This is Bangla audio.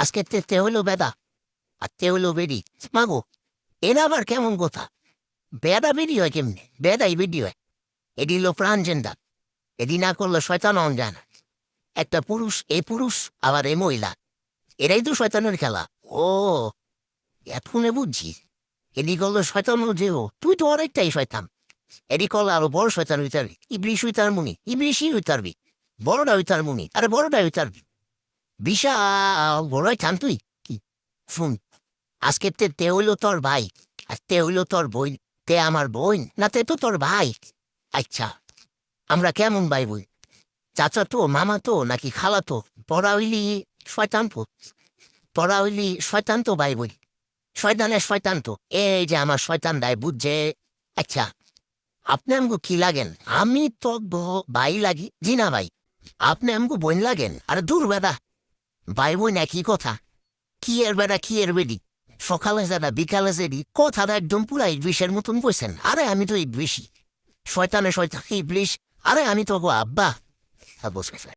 আজকে তে হইলো বেদা আর তে হইলো বেরি। মাগো, এরা আবার কেমন কথা? বেদা বেরি হয় কেমনে? বেদাই বেরি হয়। এটি হলো প্রাণ জেন্দা। এটি না করলে শয়তান অন যায় না। একটা পুরুষ এ পুরুষ, আবার এ মহিলা, এরাই তো শয়তানের খেলা। ও, এতক্ষণে বুঝছি। এডি করলে শয়তান যেও, তুই তো অনেকটাই শয়তান। এডি করলে আরো বড় শয়তান হইতে পারবি। ইবলিশ হইতার মুনি, ইবলিশই হইতে পারবি। বড়টা হইতার মুনি, আরে বড়টা হইতে পারবি। বিশাল বড় থান তুই। কি শুন, আজকে তে হইলো তোর ভাই, আর তে হইলো তোর বোন। তে আমার বোন না, তে তো তোর ভাই। আচ্ছা, আমরা কেমন ভাই বই? চাচা তো, মামা তো, নাকি খালা তো? পড়া হইলি শয়তান তো, পড়া হইলি শয়তান তো ভাই বই। শয়তানের শয়তান তো, এই যে আমার শয়তান দায় বুঝছে। আচ্ছা, আপনি আমাকে কি লাগেন? আমি তো ভাই লাগি। জি না ভাই, আপনি আমাকে বোন লাগেন। আরে দূর বেদা, ভাই বোন একই কথা। কি এর বেড়া, কি এর বেডি? সকালে যারা বিকালে যেদি কথাটা একদম পুরা ইংলিশের মতন কইছেন। আরে আমি তো ইংলিশই। শয়তানে শয়তান ইংলিশ। আরে আমি তো গো আব্বা। বসে